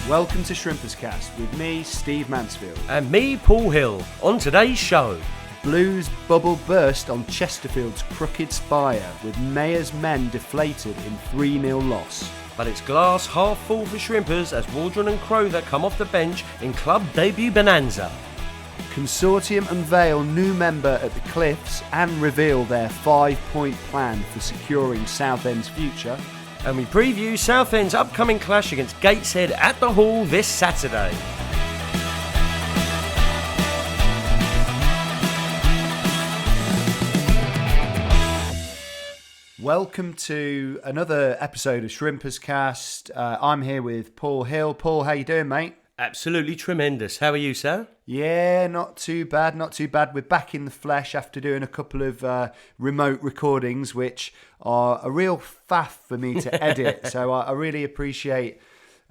Welcome to Shrimperscast with me, Steve Mansfield. And me, Paul Hill. On today's show, Blues bubble burst on Chesterfield's crooked spire with Mayor's men deflated in 3-0 loss. but it's glass half full for Shrimpers as Waldron and Crowther come off the bench in club debut bonanza. Consortium unveil new member at the Cliffs and reveal their 5-point plan for securing Southend's future. And we preview Southend's upcoming clash against Gateshead at the Hall this Saturday. Welcome to another episode of Shrimperscast. I'm here with Paul Hill. Paul, how you doing, mate? Absolutely tremendous. How are you, sir? Yeah, not too bad, not too bad. We're back in the flesh after doing a couple of remote recordings, which are a real faff for me to edit. So I really appreciate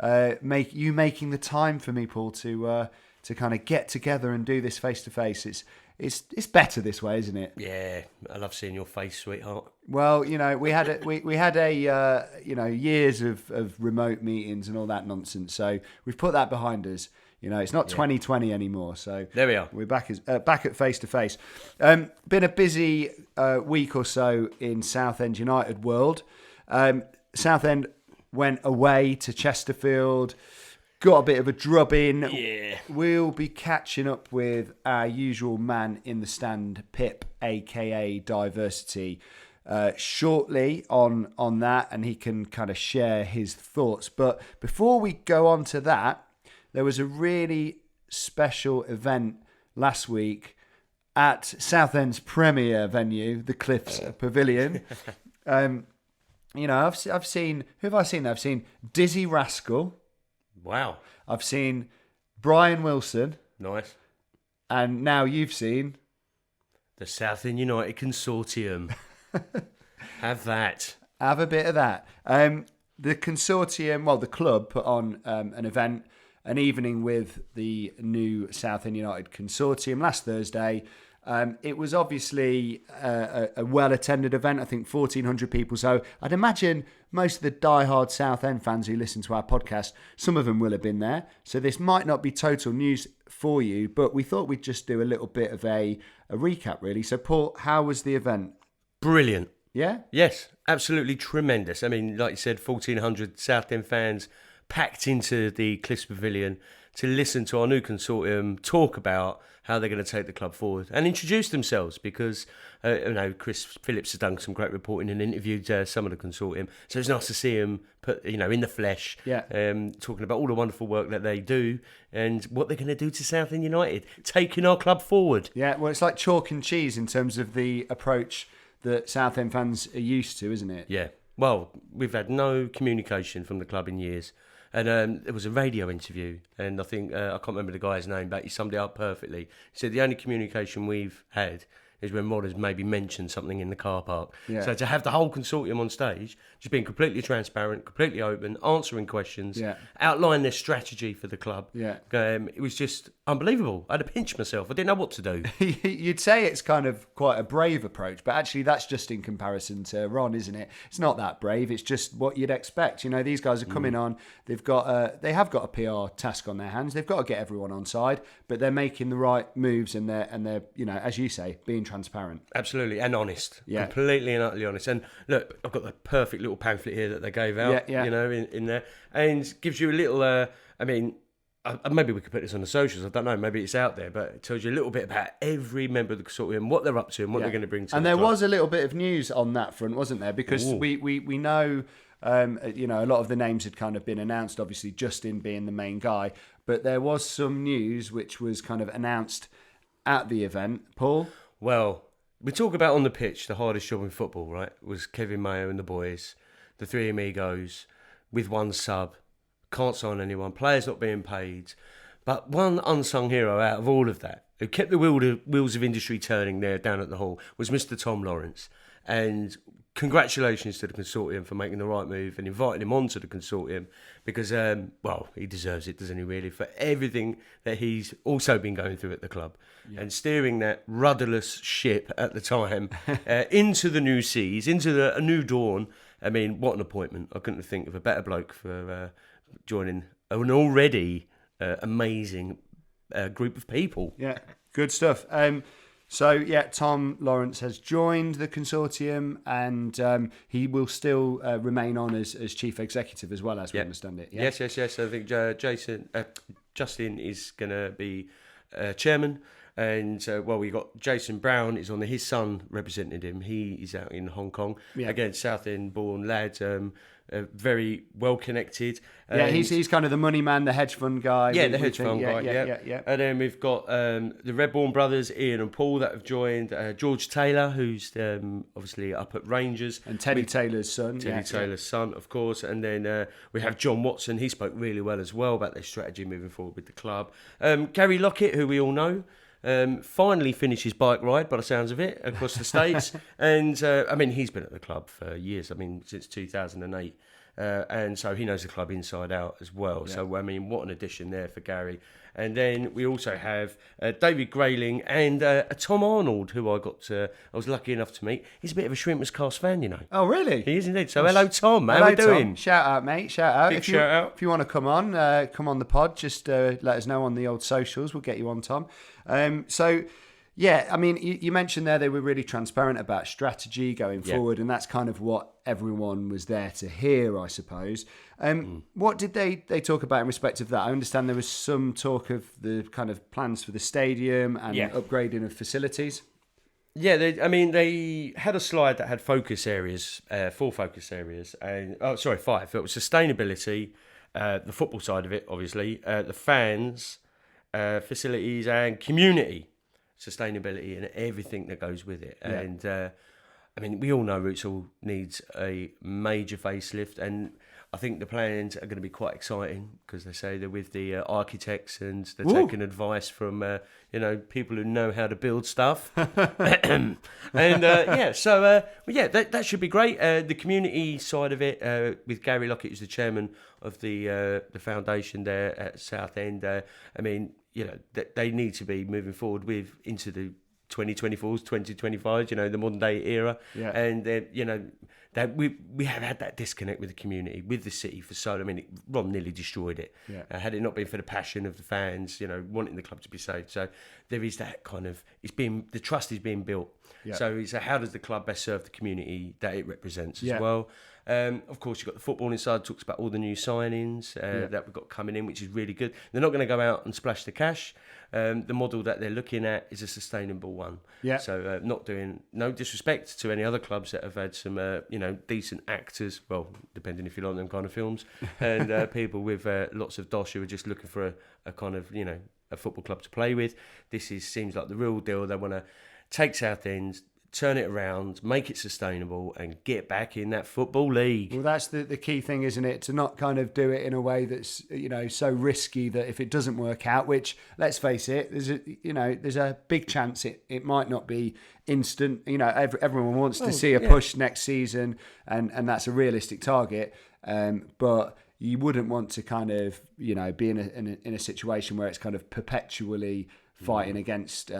you making the time for me, Paul, to kind of get together and do this face to face. It's better this way, isn't it? Yeah, I love seeing your face, sweetheart. Well, you know, we had years of remote meetings and all that nonsense. So we've put that behind us. You know, it's not 2020 anymore. So there we are. We're back at face to face. Been a busy week or so in Southend United world. Southend went away to Chesterfield. Got a bit of a drubbing. Yeah. We'll be catching up with our usual man in the stand, Pip AKA D1versity, shortly on that, and he can kind of share his thoughts. But before we go on to that, there was a really special event last week at Southend's premier venue, the Cliffs Pavilion. I've seen, who have I seen? I've seen Dizzy Rascal. Wow. I've seen Brian Wilson. Nice. And now you've seen the Southend United Consortium. Have that. Have a bit of that. The Consortium, well, the club put on an event, an evening with the new Southend United Consortium last Thursday. It was obviously a well-attended event, I think 1,400 people. So I'd imagine most of the die-hard Southend fans who listen to our podcast, some of them will have been there. So this might not be total news for you, but we thought we'd just do a little bit of a recap, really. So, Paul, how was the event? Brilliant. Yeah? Yes, absolutely tremendous. I mean, like you said, 1,400 Southend fans packed into the Cliffs Pavilion to listen to our new consortium talk about how they're going to take the club forward and introduce themselves, because Chris Phillips has done some great reporting and interviewed some of the consortium, so it's nice to see them in the flesh, talking about all the wonderful work that they do and what they're going to do to Southend United, taking our club forward. Yeah, well, it's like chalk and cheese in terms of the approach that Southend fans are used to, isn't it? Yeah. Well, we've had no communication from the club in years. And there was a radio interview, and I think, I can't remember the guy's name, but he summed it up perfectly. He said the only communication we've had is when Rod has maybe mentioned something in the car park. Yeah. So to have the whole consortium on stage, just being completely transparent, completely open, answering questions, outline their strategy for the club, it was just unbelievable. I had to pinch myself. I didn't know what to do. You'd say it's kind of quite a brave approach, but actually that's just in comparison to Ron, isn't it? It's not that brave. It's just what you'd expect. You know, these guys are coming on. They have got a PR task on their hands. They've got to get everyone on side, but they're making the right moves, and they're as you say, being transparent. Absolutely, and honest. Yeah. Completely and utterly honest. And look, I've got the perfect little pamphlet here that they gave out, in there, and gives you a little, maybe we could put this on the socials, I don't know, maybe it's out there, but it tells you a little bit about every member of the consortium, what they're up to and what they're going to bring to and the there club. Was a little bit of news on that front, wasn't there? Because we know, a lot of the names had kind of been announced, obviously Justin being the main guy, but there was some news which was kind of announced at the event. Paul? Well, we talk about on the pitch, the hardest job in football, right, was Kevin Mayo and the boys, the three amigos, with one sub, can't sign anyone, players not being paid. But one unsung hero out of all of that, who kept the wheels of industry turning there down at the Hall, was Mr. Tom Lawrence. And congratulations to the consortium for making the right move and inviting him onto the consortium, because, he deserves it, doesn't he, really, for everything that he's also been going through at the club and steering that rudderless ship at the time into the new seas, into a new dawn. I mean, what an appointment. I couldn't think of a better bloke for joining an already amazing group of people. Yeah, good stuff. So, Tom Lawrence has joined the consortium, and he will still remain on as chief executive as well, as we understand it. Yeah? Yes. I think Justin is going to be chairman. And, we got Jason Brown is on his son represented him. He is out in Hong Kong. Yeah. Again, Southend-born lad, very well connected. He's kind of the money man, the hedge fund guy. Yeah, the hedge fund guy. Yeah. And then we've got the Redbourne brothers, Ian and Paul, that have joined. George Taylor, who's obviously up at Rangers, and Teddy Taylor's son. Taylor's son, of course. And then we have John Watson. He spoke really well as well about their strategy moving forward with the club. Gary Lockett, who we all know. Finally finished his bike ride, by the sounds of it, across the States. And, he's been at the club for years, since 2008. And so he knows the club inside out as well. Yeah. So, what an addition there for Gary. And then we also have David Grayling and Tom Arnold, who I was lucky enough to meet. He's a bit of a Shrimperscast fan, you know. Oh, really? He is indeed. So, hello, Tom. How are we doing? Shout out, mate. Shout out. Big shout out. If you want to come on the pod, just let us know on the old socials. We'll get you on, Tom. You mentioned there they were really transparent about strategy going forward, and that's kind of what everyone was there to hear, I suppose. What did they talk about in respect of that? I understand there was some talk of the kind of plans for the stadium and upgrading of facilities. Yeah, they had a slide that had focus areas, 4 focus areas, and 5. It was sustainability, the football side of it, obviously, the fans, facilities, and community sustainability, and everything that goes with it. Yeah. And we all know Rootsall needs a major facelift, and I think the plans are going to be quite exciting because they say they're with the architects and they're taking advice from people who know how to build stuff. That should be great. The community side of it, with Gary Lockett, who's the chairman of the foundation there at Southend. They need to be moving forward into the 2024s, 2025s, the modern day era. Yeah. And, that we have had that disconnect with the community, with the city for so long. Ron nearly destroyed it. Yeah. Had it not been for the passion of the fans, wanting the club to be saved. So there is that kind of, the trust is being built. Yeah. So how does the club best serve the community that it represents as well? Of course, you've got the footballing side, talks about all the new signings that we've got coming in, which is really good. They're not going to go out and splash the cash. The model that they're looking at is a sustainable one. Yeah. So not doing, no disrespect to any other clubs that have had some, decent actors, well, depending if you like them kind of films, and people with lots of dosh who are just looking for a kind of, a football club to play with. Seems like the real deal. They want to take Southend, turn it around, make it sustainable, and get back in that football league. Well, that's the key thing, isn't it? To not kind of do it in a way that's so risky that if it doesn't work out, which let's face it, there's a big chance it might not be instant. Everyone wants to see a push next season, and that's a realistic target. But you wouldn't want to kind of be in a situation where it's kind of perpetually fighting against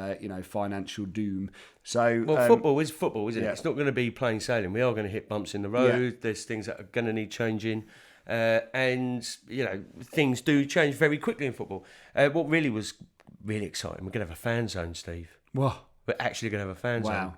financial doom. So football is football, isn't it? It's not going to be plain sailing. We are going to hit bumps in the road. Yeah. There's things that are going to need changing, and things do change very quickly in football. What really was really exciting, we're going to have a fan zone, Steve. What? We're actually going to have a fan zone.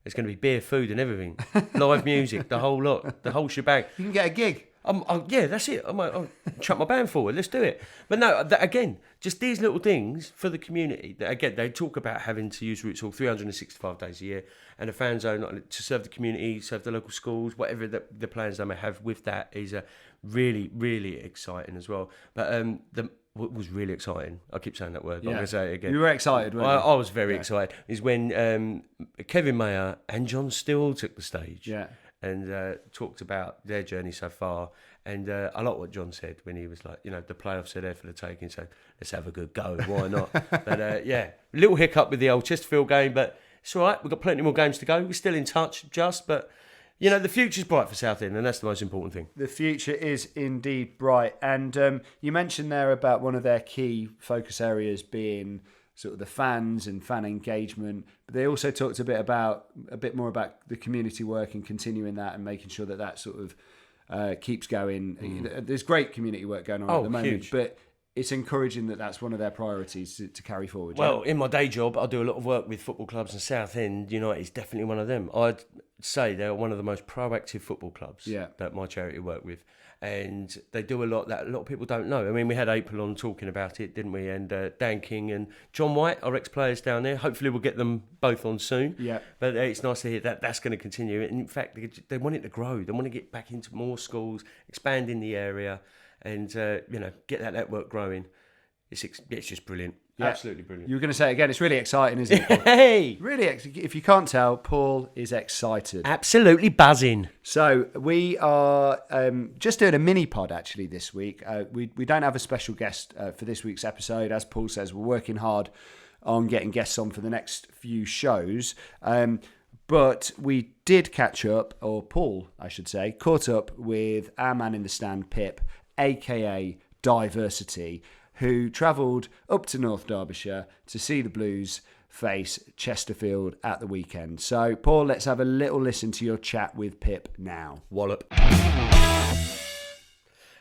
It's going to be beer, food, and everything, live music, the whole lot, the whole shebang. You can get a gig. That's it. I'll chuck my band forward. Let's do it. But no, again, just these little things for the community. Again, they talk about having to use Rootsall 365 days a year, and a fan zone to serve the community, serve the local schools, whatever the plans they may have with that is really, really exciting as well. But what was really exciting, I keep saying that word, but I'm going to say it again. You were excited, weren't you? I was very excited, is when Kevin Mayer and John Still took the stage. Yeah. And talked about their journey so far. And I like what John said when he was like, the playoffs are there for the taking, so let's have a good go, why not? But a little hiccup with the old Chesterfield game, but it's all right, we've got plenty more games to go. We're still in touch, but the future's bright for Southend, and that's the most important thing. The future is indeed bright. And you mentioned there about one of their key focus areas being sort of the fans and fan engagement, but they also talked a bit more about the community work and continuing that and making sure that sort of keeps going. There's great community work going on at the moment, huge. but it's encouraging that that's one of their priorities to carry forward. Well, in my day job, I do a lot of work with football clubs, and Southend United is definitely one of them. I'd say they're one of the most proactive football clubs that my charity work with. And they do a lot that a lot of people don't know. I mean, we had April on talking about it, didn't we? And Dan King and John White, our ex-players down there. Hopefully we'll get them both on soon. Yeah. But it's nice to hear that that's going to continue. And in fact, they want it to grow. They want to get back into more schools, expand in the area, and get that network growing. It's just brilliant. Yeah. Absolutely brilliant. You were going to say it again. It's really exciting, isn't it, Paul? Hey! Really, if you can't tell, Paul is excited. Absolutely buzzing. So we are just doing a mini pod actually this week. We don't have a special guest for this week's episode. As Paul says, we're working hard on getting guests on for the next few shows. But we did catch up, or Paul, I should say, caught up with our man in the stand, Pip, AKA D1versity, who travelled up to North Derbyshire to see the Blues face Chesterfield at the weekend. So, Paul, let's have a little listen to your chat with Pip now. Wallop.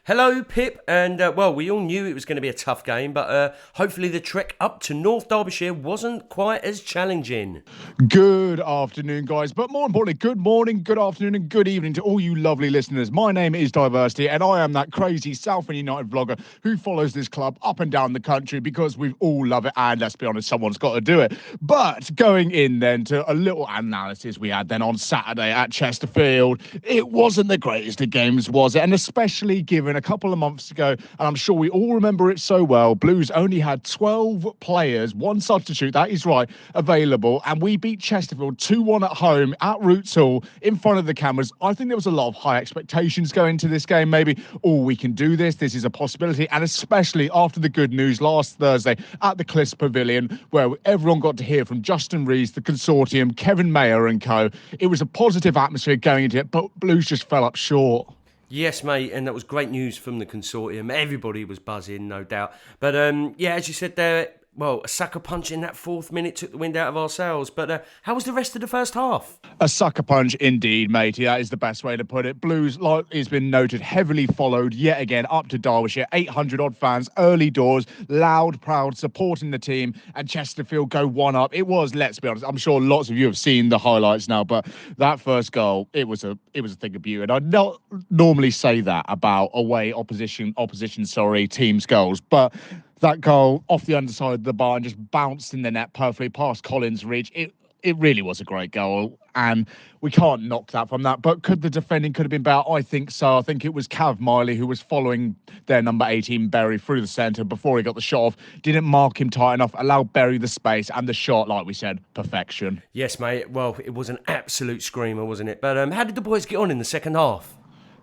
Hello, Pip, and we all knew it was going to be a tough game, but hopefully the trek up to North Derbyshire wasn't quite as challenging. Good afternoon, guys, but more importantly, good morning, good afternoon, and good evening to all you lovely listeners. My name is D1versity, and I am that crazy Southend United vlogger who follows this club up and down the country because we all love it, and let's be honest, someone's got to do it. But going in then to a little analysis we had then on Saturday at Chesterfield, it wasn't the greatest of games, was it? And especially given a couple of months ago, and I'm sure we all remember it so well, Blues only had 12 players, one substitute, that is right, available, and we beat Chesterfield 2-1 at home at Roots Hall in front of the cameras. I think there was a lot of high expectations going into this game, maybe, we can do this is a possibility, and especially after the good news last Thursday at the Cliffs Pavilion, where everyone got to hear from Justin Rees, the Consortium, Kevin Mayer and co. It was a positive atmosphere going into it, but Blues just fell up short. Yes, mate, and that was great news from the Consortium. Everybody was buzzing, no doubt. But, as you said there, a sucker punch in that 4th minute took the wind out of our sails. But how was the rest of the first half? A sucker punch indeed, matey. That is the best way to put it. Blues, like has been noted, heavily followed yet again up to Derbyshire. 800-odd fans, early doors, loud, proud, supporting the team, and Chesterfield go one up. It was, let's be honest, I'm sure lots of you have seen the highlights now, but that first goal, it was a thing of beauty. And I'd not normally say that about away opposition teams' goals, but that goal off the underside of the bar and just bounced in the net perfectly past Collins' reach. It really was a great goal, and we can't knock that from that. But could the defending could have been better? I think so. I think it was Cav Miley who was following their number 18, Berry, through the centre before he got the shot off. Didn't mark him tight enough, allowed Berry the space, and the shot, like we said, perfection. Yes, mate. Well, it was an absolute screamer, wasn't it? But how did the boys get on in the second half?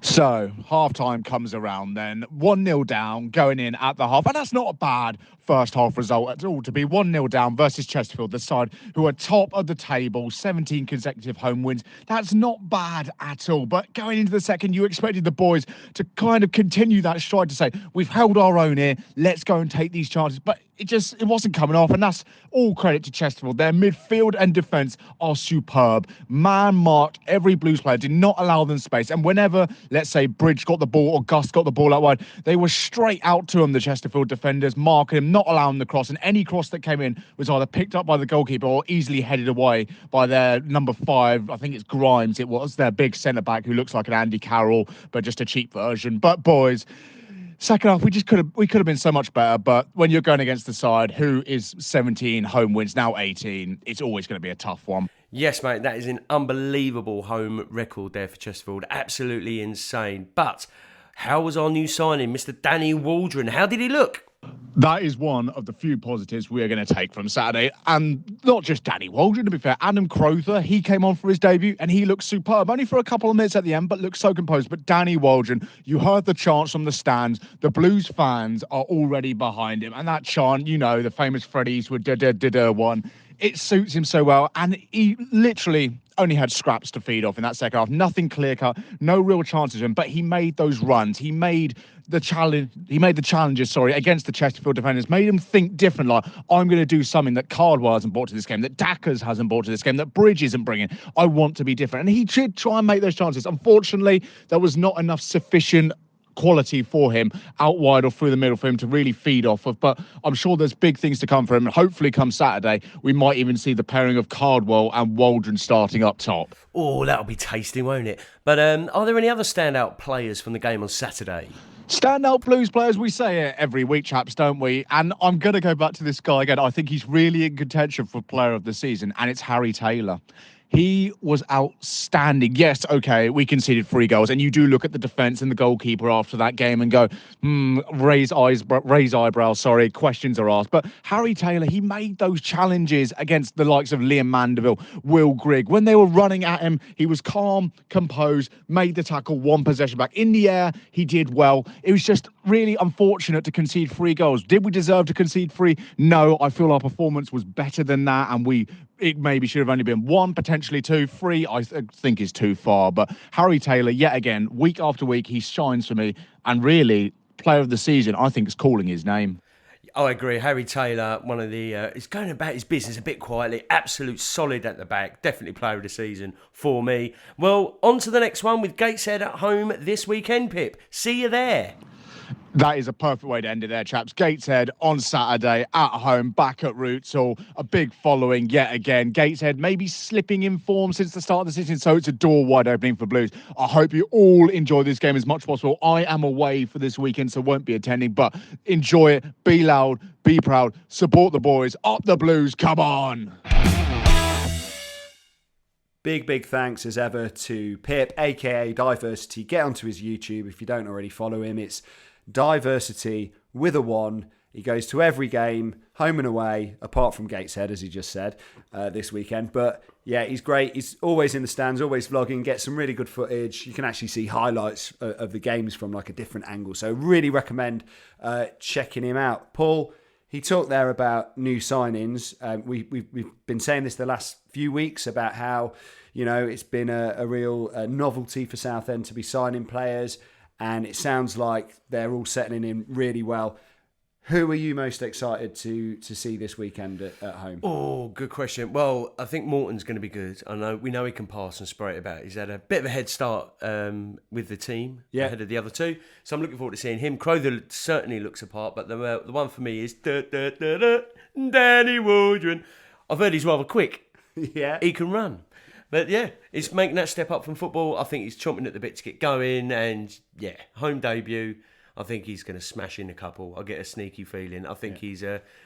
So, half-time comes around then, 1-0 down, going in at the half. And that's not a bad first half result at all, to be 1-0 down versus Chesterfield, the side who are top of the table, 17 consecutive home wins. That's not bad at all. But going into the second, you expected the boys to kind of continue that stride to say, we've held our own here, let's go and take these chances. But it wasn't coming off, and that's all credit to Chesterfield. Their midfield and defence are superb. Man marked every Blues player, did not allow them space, and whenever, let's say, Bridge got the ball or Gus got the ball out wide, they were straight out to him, the Chesterfield defenders, marking him, not allowing the cross, and any cross that came in was either picked up by the goalkeeper or easily headed away by their number 5, I think it's Grimes, it was, their big centre-back who looks like an Andy Carroll, but just a cheap version. But boys, second half, we could have been so much better, but when you're going against the side who is 17 home wins, now 18, it's always going to be a tough one. Yes, mate, that is an unbelievable home record there for Chesterfield. Absolutely insane. But how was our new signing, Mr. Danny Waldron? How did he look? That is one of the few positives we are going to take from Saturday. And not just Danny Waldron, to be fair. Adam Crowther, he came on for his debut and he looked superb. Only for a couple of minutes at the end, but looked so composed. But Danny Waldron, you heard the chants from the stands. The Blues fans are already behind him. And that chant, you know, the famous Freddie Eastwood, da-da-da-da one, it suits him so well. And he literally, only had scraps to feed off in that second half. Nothing clear cut, no real chances for him. But he made those runs. He made the challenge. He made the challenges. Against the Chesterfield defenders. Made him think different. Like, I'm going to do something that Cardwell hasn't brought to this game, that Dackers hasn't brought to this game, that Bridge isn't bringing. I want to be different, and he did try and make those chances. Unfortunately, there was not enough sufficient quality for him out wide or through the middle for him to really feed off of. But I'm sure there's big things to come for him. And hopefully come Saturday, we might even see the pairing of Cardwell and Waldron starting up top. Oh, that'll be tasty, won't it? But are there any other standout players from the game on Saturday? Standout Blues players, we say it every week, chaps, don't we? And I'm going to go back to this guy again. I think he's really in contention for player of the season, and it's Harry Taylor. He was outstanding. Yes, okay, we conceded 3 goals, and you do look at the defence and the goalkeeper after that game and go, raise eyebrows, questions are asked. But Harry Taylor, he made those challenges against the likes of Liam Mandeville, Will Grigg. When they were running at him, he was calm, composed, made the tackle, 1 possession back. In the air, he did well. It was just really unfortunate to concede 3 goals. Did we deserve to concede 3? No, I feel our performance was better than that, and it maybe should have only been 1, potentially 2. 3, I think is too far. But Harry Taylor, yet again, week after week, he shines for me. And really, player of the season, I think, is calling his name. I agree. Harry Taylor, one of the... he's going about his business a bit quietly. Absolute solid at the back. Definitely player of the season for me. Well, on to the next one with Gateshead at home this weekend, Pip. See you there. That is a perfect way to end it there, chaps. Gateshead on Saturday at home, back at Roots Hall. A big following yet again. Gateshead maybe slipping in form since the start of the season, so it's a door wide opening for Blues. I hope you all enjoy this game as much as possible. I am away for this weekend, so won't be attending, but enjoy it. Be loud, be proud, support the boys. Up the Blues, come on! Big thanks as ever to Pip AKA D1versity. Get onto his YouTube if you don't already follow him. It's D1versity with a 1. He goes to every game, home and away, apart from Gateshead, as he just said, this weekend. But yeah, he's great. He's always in the stands, always vlogging, gets some really good footage. You can actually see highlights of the games from like a different angle. So really recommend checking him out. Paul, he talked there about new signings. We've been saying this the last few weeks about how, it's been a real novelty for Southend to be signing players. And it sounds like they're all settling in really well. Who are you most excited to see this weekend at home? Oh, good question. Well, I think Morton's going to be good. We know he can pass and spray it about. He's had a bit of a head start with the team ahead of the other 2. So I'm looking forward to seeing him. Crowther certainly looks apart, but the one for me is Danny Waldron. I've heard he's rather quick. Yeah. He can run. But yeah, it's making that step up from football. I think he's chomping at the bit to get going. And yeah, home debut. I think he's going to smash in a couple. I get a sneaky feeling. I think he's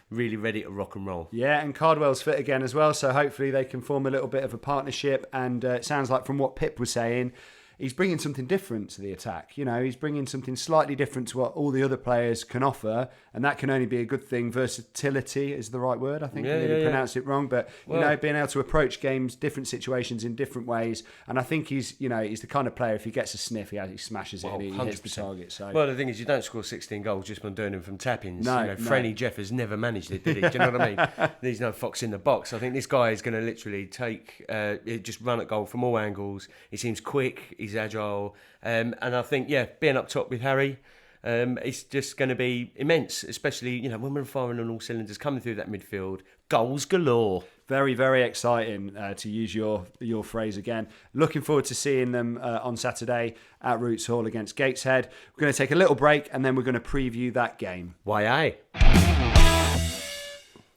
really ready to rock and roll. Yeah, and Cardwell's fit again as well. So hopefully they can form a little bit of a partnership. And it sounds like from what Pip was saying, he's bringing something different to the attack. He's bringing something slightly different to what all the other players can offer, and that can only be a good thing. Versatility is the right word, I think. I maybe pronounced it wrong, but being able to approach games, different situations in different ways, and I think he's the kind of player. If he gets a sniff, he smashes it and he hits the target. So, well, the thing is, you don't score 16 goals just by doing them from tap-ins. No, Franny Jeffers never managed it, did he? Do you know what I mean? There's no fox in the box. I think this guy is going to literally just run at goal from all angles. He seems quick. He's agile. And I think, being up top with Harry, it's just going to be immense, especially, when we're firing on all cylinders, coming through that midfield. Goals galore. Very, very exciting, to use your phrase again. Looking forward to seeing them on Saturday at Roots Hall against Gateshead. We're going to take a little break and then we're going to preview that game. Why, aye.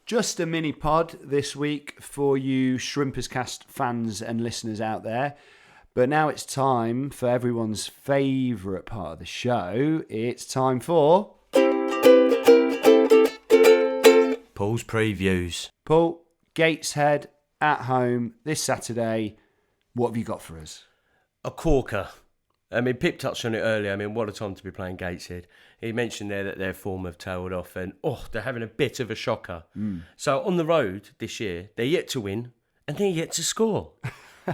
Just a mini pod this week for you Shrimperscast fans and listeners out there. But now it's time for everyone's favourite part of the show. It's time for Paul's previews. Paul, Gateshead at home this Saturday. What have you got for us? A corker. Pip touched on it earlier. What a time to be playing Gateshead. He mentioned there that their form have tailed off and, they're having a bit of a shocker. So on the road this year, they're yet to win and they're yet to score.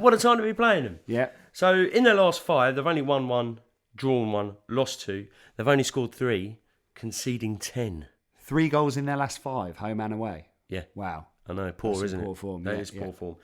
What a time to be playing them. Yeah. So in their last 5, they've only won 1, drawn 1, lost 2. They've only scored 3, conceding 10. 3 goals in their last 5, home and away. Yeah. Wow. I know, poor, isn't it? Poor form. That is poor form.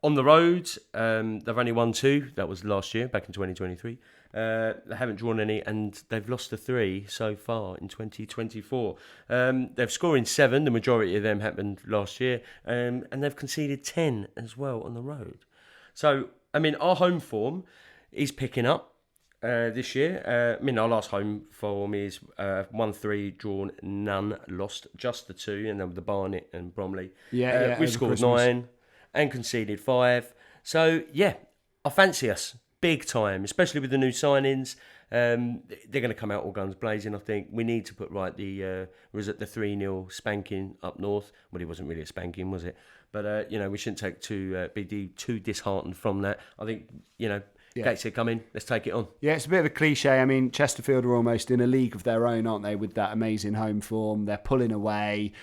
On the road, they've only won 2. That was last year, back in 2023. They haven't drawn any, and they've lost to 3 so far in 2024. They're scoring 7. The majority of them happened last year, and they've conceded 10 as well on the road. So, I mean, our home form is picking up this year. Our last home form is 1-3, drawn none, lost just the 2, and then with the Barnet and Bromley. We've scored Christmas. 9 and conceded 5. So, yeah, I fancy us big time, especially with the new signings. They're going to come out all guns blazing, I think. We need to put right the 3-0 spanking up north. Well, it wasn't really a spanking, was it? But, we shouldn't be too disheartened from that. I think, Gateshead come in, let's take it on. Yeah, it's a bit of a cliche. I mean, Chesterfield are almost in a league of their own, aren't they, with that amazing home form. They're pulling away.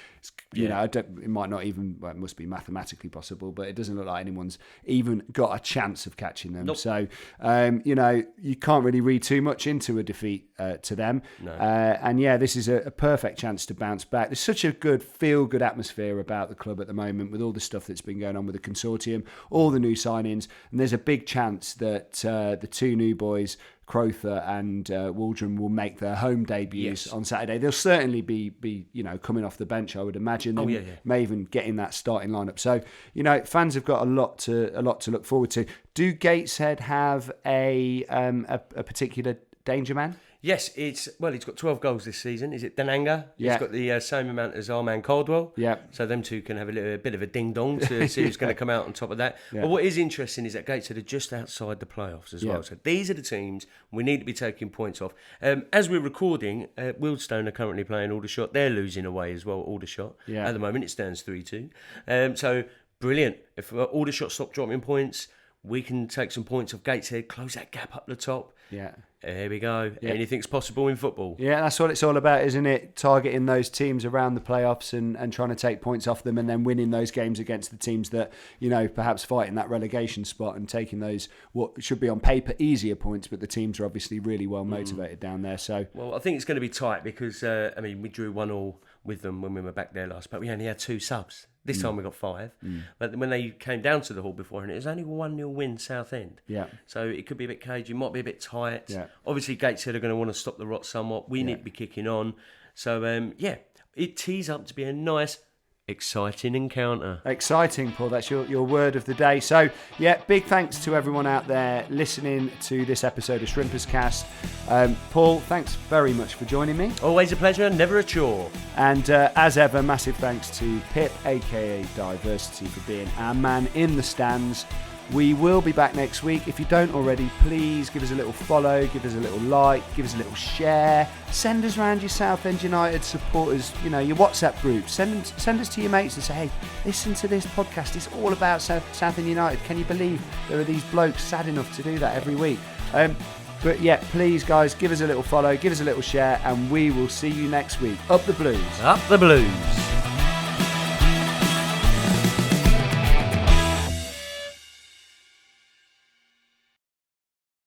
It might not even, it must be mathematically possible, but it doesn't look like anyone's even got a chance of catching them. Nope. So, you can't really read too much into a defeat to them. No. This is a perfect chance to bounce back. There's such a good, feel-good atmosphere about the club at the moment with all the stuff that's been going on with the Consortium, all the new signings, and there's a big chance that the 2 new boys, Crowther and Waldron, will make their home debuts on Saturday. They'll certainly be coming off the bench, I would imagine. They may even get in that starting lineup. So, fans have got a lot to look forward to. Do Gateshead have a particular danger man? Yes, he's got 12 goals this season. Is it Dananga? Yeah. He's got the same amount as our man Caldwell. Yeah. So them two can have a bit of a ding-dong to see who's going to come out on top of that. Yeah. But what is interesting is that Gateshead are just outside the playoffs as well. So these are the teams we need to be taking points off. As we're recording, Wealdstone are currently playing Aldershot. They're losing away as well, Aldershot. Yeah. At the moment, it stands 3-2. So brilliant. If Aldershot stop dropping points, we can take some points off Gateshead, close that gap up the top. Yeah. There we go. Yeah. Anything's possible in football. Yeah, that's what it's all about, isn't it? Targeting those teams around the playoffs and trying to take points off them, and then winning those games against the teams that, perhaps fighting that relegation spot and taking those, what should be on paper, easier points, but the teams are obviously really well motivated down there. So, well, I think it's going to be tight because, we drew 1-1 with them when we were back there last, but we only had 2 subs. This time we got 5. But when they came down to the hall before, and it was only 1-0 win Southend. Yeah. So it could be a bit cagey, might be a bit tight. Yeah. Obviously, Gateshead are going to want to stop the rot somewhat. We need to be kicking on. So, it tees up to be a nice, exciting encounter. Exciting, Paul. That's your word of the day. So, big thanks to everyone out there listening to this episode of Shrimperscast. Paul, thanks very much for joining me. Always a pleasure, never a chore. And as ever, massive thanks to Pip AKA D1versity for being our man in the stands. We will be back next week. If you don't already, please give us a little follow, give us a little like, give us a little share. Send us around your Southend United supporters, your WhatsApp group. Send us to your mates and say, hey, listen to this podcast. It's all about Southend United. Can you believe there are these blokes sad enough to do that every week? But please, guys, give us a little follow, give us a little share, and we will see you next week. Up the Blues. Up the Blues.